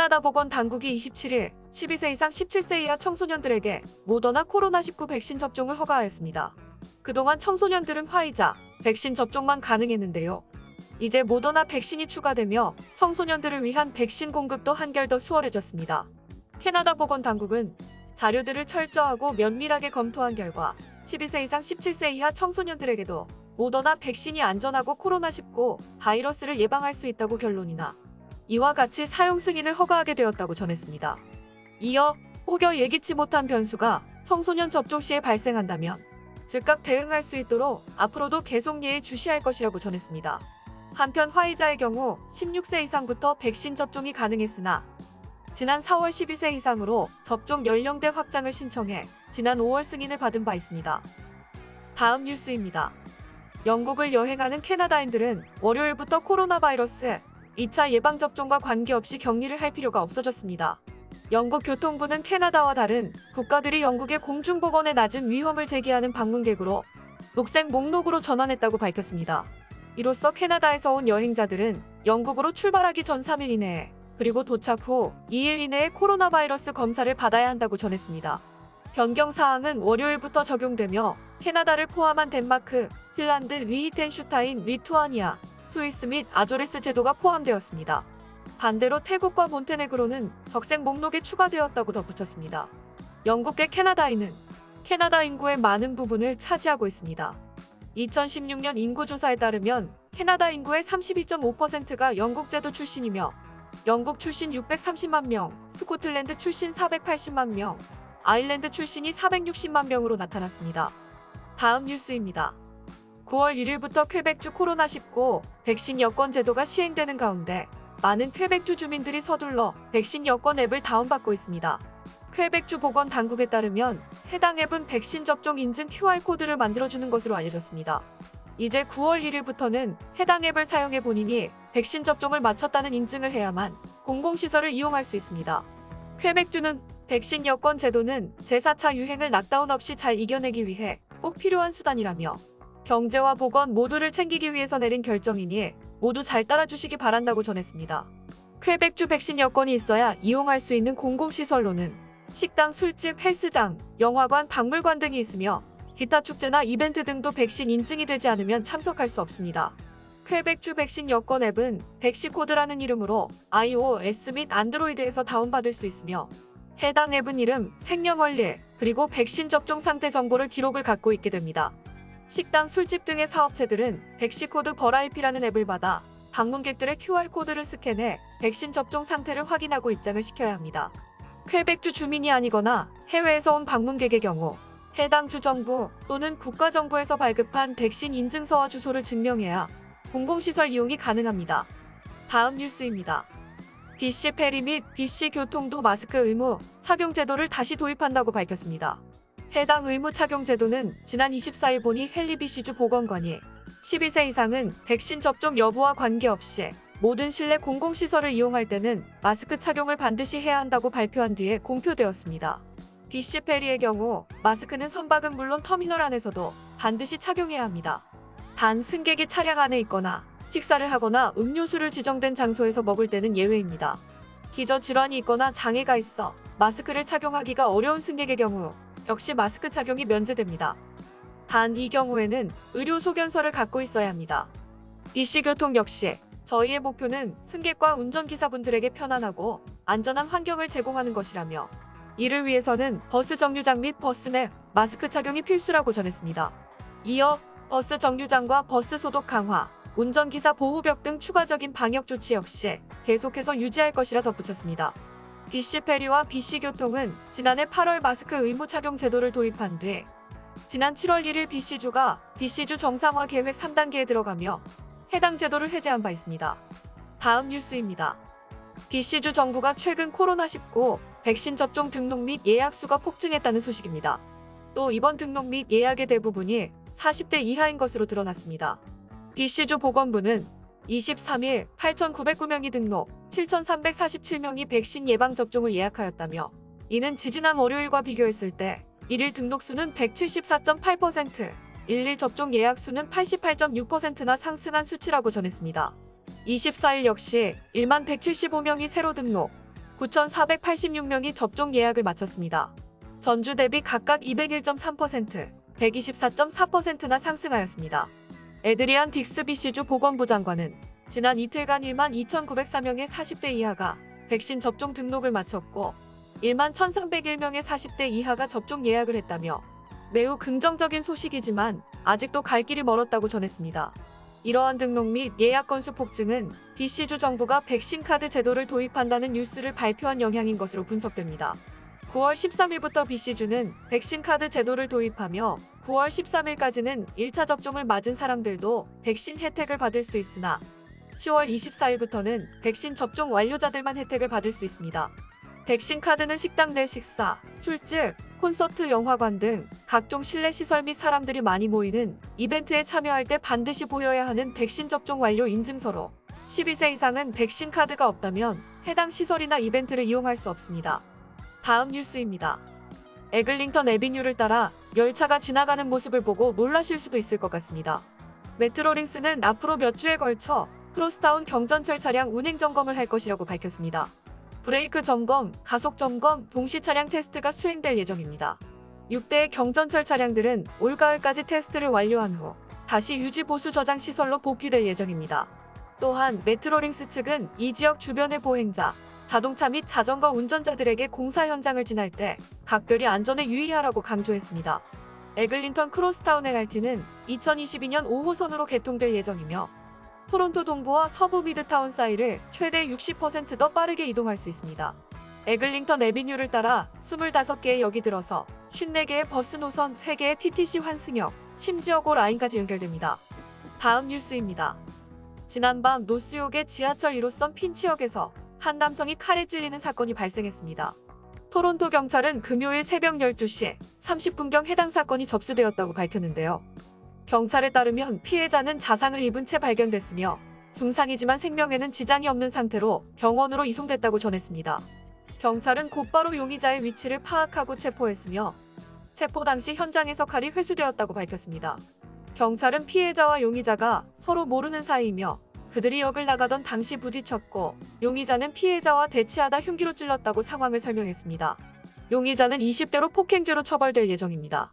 캐나다 보건당국이 27일 12세 이상 17세 이하 청소년들에게 모더나 코로나19 백신 접종을 허가하였습니다. 그동안 청소년들은 화이자, 백신 접종만 가능했는데요. 이제 모더나 백신이 추가되며 청소년들을 위한 백신 공급도 한결 더 수월해졌습니다. 캐나다 보건당국은 자료들을 철저하고 면밀하게 검토한 결과 12세 이상 17세 이하 청소년들에게도 모더나 백신이 안전하고 코로나19 바이러스를 예방할 수 있다고 결론이나 이와 같이 사용 승인을 허가하게 되었다고 전했습니다. 이어 혹여 예기치 못한 변수가 청소년 접종 시에 발생한다면 즉각 대응할 수 있도록 앞으로도 계속 예의주시할 것이라고 전했습니다. 한편 화이자의 경우 16세 이상부터 백신 접종이 가능했으나 지난 4월 12세 이상으로 접종 연령대 확장을 신청해 지난 5월 승인을 받은 바 있습니다. 다음 뉴스입니다. 영국을 여행하는 캐나다인들은 월요일부터 코로나 바이러스 2차 예방접종과 관계없이 격리를 할 필요가 없어졌습니다. 영국 교통부는 캐나다와 다른 국가들이 영국의 공중보건에 낮은 위험을 제기하는 방문객으로 녹색 목록으로 전환했다고 밝혔습니다. 이로써 캐나다에서 온 여행자들은 영국으로 출발하기 전 3일 이내에 그리고 도착 후 2일 이내에 코로나 바이러스 검사를 받아야 한다고 전했습니다. 변경 사항은 월요일부터 적용되며 캐나다를 포함한 덴마크, 핀란드, 리히텐슈타인, 리투아니아, 스위스 및 아조레스 제도가 포함되었습니다. 반대로 태국과 몬테네그로는 적색 목록에 추가되었다고 덧붙였습니다. 영국계 캐나다인은 캐나다 인구의 많은 부분을 차지하고 있습니다. 2016년 인구조사에 따르면 캐나다 인구의 32.5%가 영국 제도 출신이며 영국 출신 630만 명, 스코틀랜드 출신 480만 명, 아일랜드 출신이 460만 명으로 나타났습니다. 다음 뉴스입니다. 9월 1일부터 퀘벡주 코로나19 백신 여권 제도가 시행되는 가운데 많은 퀘벡주 주민들이 서둘러 백신 여권 앱을 다운받고 있습니다. 퀘벡주 보건당국에 따르면 해당 앱은 백신 접종 인증 QR코드를 만들어주는 것으로 알려졌습니다. 이제 9월 1일부터는 해당 앱을 사용해 본인이 백신 접종을 마쳤다는 인증을 해야만 공공시설을 이용할 수 있습니다. 퀘벡주는 백신 여권 제도는 제4차 유행을 락다운 없이 잘 이겨내기 위해 꼭 필요한 수단이라며 경제와 보건 모두를 챙기기 위해서 내린 결정이니 모두 잘 따라주시기 바란다고 전했습니다. 퀘벡주 백신 여권이 있어야 이용할 수 있는 공공시설로는 식당, 술집, 헬스장, 영화관, 박물관 등이 있으며 기타 축제나 이벤트 등도 백신 인증이 되지 않으면 참석할 수 없습니다. 퀘벡주 백신 여권 앱은 백시코드라는 이름으로 iOS 및 안드로이드에서 다운받을 수 있으며 해당 앱은 이름, 생년월일, 그리고 백신 접종 상태 정보를 기록을 갖고 있게 됩니다. 식당, 술집 등의 사업체들은 백시코드 버라이피라는 앱을 받아 방문객들의 QR코드를 스캔해 백신 접종 상태를 확인하고 입장을 시켜야 합니다. 퀘벡주 주민이 아니거나 해외에서 온 방문객의 경우 해당 주 정부 또는 국가정부에서 발급한 백신 인증서와 주소를 증명해야 공공시설 이용이 가능합니다. 다음 뉴스입니다. BC 페리 및 BC 교통도 마스크 의무 착용 제도를 다시 도입한다고 밝혔습니다. 해당 의무 착용 제도는 지난 24일 보니 헨리 BC주 보건관이 12세 이상은 백신 접종 여부와 관계없이 모든 실내 공공시설을 이용할 때는 마스크 착용을 반드시 해야 한다고 발표한 뒤에 공표되었습니다. BC 페리의 경우 마스크는 선박은 물론 터미널 안에서도 반드시 착용해야 합니다. 단 승객이 차량 안에 있거나 식사를 하거나 음료수를 지정된 장소에서 먹을 때는 예외입니다. 기저질환이 있거나 장애가 있어 마스크를 착용하기가 어려운 승객의 경우 역시 마스크 착용이 면제됩니다. 단 이 경우에는 의료 소견서를 갖고 있어야 합니다. BC교통 역시 저희의 목표는 승객과 운전기사분들에게 편안하고 안전한 환경을 제공하는 것이라며 이를 위해서는 버스 정류장 및 버스 내 마스크 착용이 필수라고 전했습니다. 이어 버스 정류장과 버스 소독 강화, 운전기사 보호벽 등 추가적인 방역 조치 역시 계속해서 유지할 것이라 덧붙였습니다. BC페리와 BC교통은 지난해 8월 마스크 의무 착용 제도를 도입한 뒤 지난 7월 1일 BC주가 BC주 정상화 계획 3단계에 들어가며 해당 제도를 해제한 바 있습니다. 다음 뉴스입니다. BC주 정부가 최근 코로나19 백신 접종 등록 및 예약 수가 폭증했다는 소식입니다. 또 이번 등록 및 예약의 대부분이 40대 이하인 것으로 드러났습니다. BC주 보건부는 23일 8,909명이 등록, 7,347명이 백신 예방접종을 예약하였다며 이는 지지난 월요일과 비교했을 때 일일 등록수는 174.8%, 일일 접종 예약수는 88.6%나 상승한 수치라고 전했습니다. 24일 역시 1만 175명이 새로 등록, 9,486명이 접종 예약을 마쳤습니다. 전주 대비 각각 201.3%, 124.4%나 상승하였습니다. 에드리안 딕스 BC주 보건부 장관은 지난 이틀간 12,904명의 40대 이하가 백신 접종 등록을 마쳤고 11,301명의 40대 이하가 접종 예약을 했다며 매우 긍정적인 소식이지만 아직도 갈 길이 멀었다고 전했습니다. 이러한 등록 및 예약 건수 폭증은 BC주 정부가 백신 카드 제도를 도입한다는 뉴스를 발표한 영향인 것으로 분석됩니다. 9월 13일부터 BC주는 백신 카드 제도를 도입하며 9월 13일까지는 1차 접종을 맞은 사람들도 백신 혜택을 받을 수 있으나 10월 24일부터는 백신 접종 완료자들만 혜택을 받을 수 있습니다. 백신 카드는 식당 내 식사, 술집, 콘서트, 영화관 등 각종 실내 시설 및 사람들이 많이 모이는 이벤트에 참여할 때 반드시 보여야 하는 백신 접종 완료 인증서로 12세 이상은 백신 카드가 없다면 해당 시설이나 이벤트를 이용할 수 없습니다. 다음 뉴스입니다. 에글링턴 애비뉴를 따라 열차가 지나가는 모습을 보고 놀라실 수도 있을 것 같습니다. 메트로링스는 앞으로 몇 주에 걸쳐 크로스타운 경전철 차량 운행 점검을 할 것이라고 밝혔습니다. 브레이크 점검, 가속 점검, 동시 차량 테스트가 수행될 예정입니다. 6대의 경전철 차량들은 올가을까지 테스트를 완료한 후 다시 유지 보수 저장 시설로 복귀될 예정입니다. 또한 메트로링스 측은 이 지역 주변의 보행자, 자동차 및 자전거 운전자들에게 공사 현장을 지날 때 각별히 안전에 유의하라고 강조했습니다. 에글링턴 크로스타운 LRT는 2022년 5호선으로 개통될 예정이며 토론토 동부와 서부 미드타운 사이를 최대 60% 더 빠르게 이동할 수 있습니다. 에글링턴 애비뉴를 따라 25개의 역이 들어서 54개의 버스 노선, 3개의 TTC 환승역, 심지어 고 라인까지 연결됩니다. 다음 뉴스입니다. 지난밤 노스욕의 지하철 1호선 핀치역에서 한 남성이 칼에 찔리는 사건이 발생했습니다. 토론토 경찰은 금요일 새벽 12시 30분경 해당 사건이 접수되었다고 밝혔는데요. 경찰에 따르면 피해자는 자상을 입은 채 발견됐으며 중상이지만 생명에는 지장이 없는 상태로 병원으로 이송됐다고 전했습니다. 경찰은 곧바로 용의자의 위치를 파악하고 체포했으며 체포 당시 현장에서 칼이 회수되었다고 밝혔습니다. 경찰은 피해자와 용의자가 서로 모르는 사이이며 그들이 역을 나가던 당시 부딪혔고 용의자는 피해자와 대치하다 흉기로 찔렀다고 상황을 설명했습니다. 용의자는 20대로 폭행죄로 처벌될 예정입니다.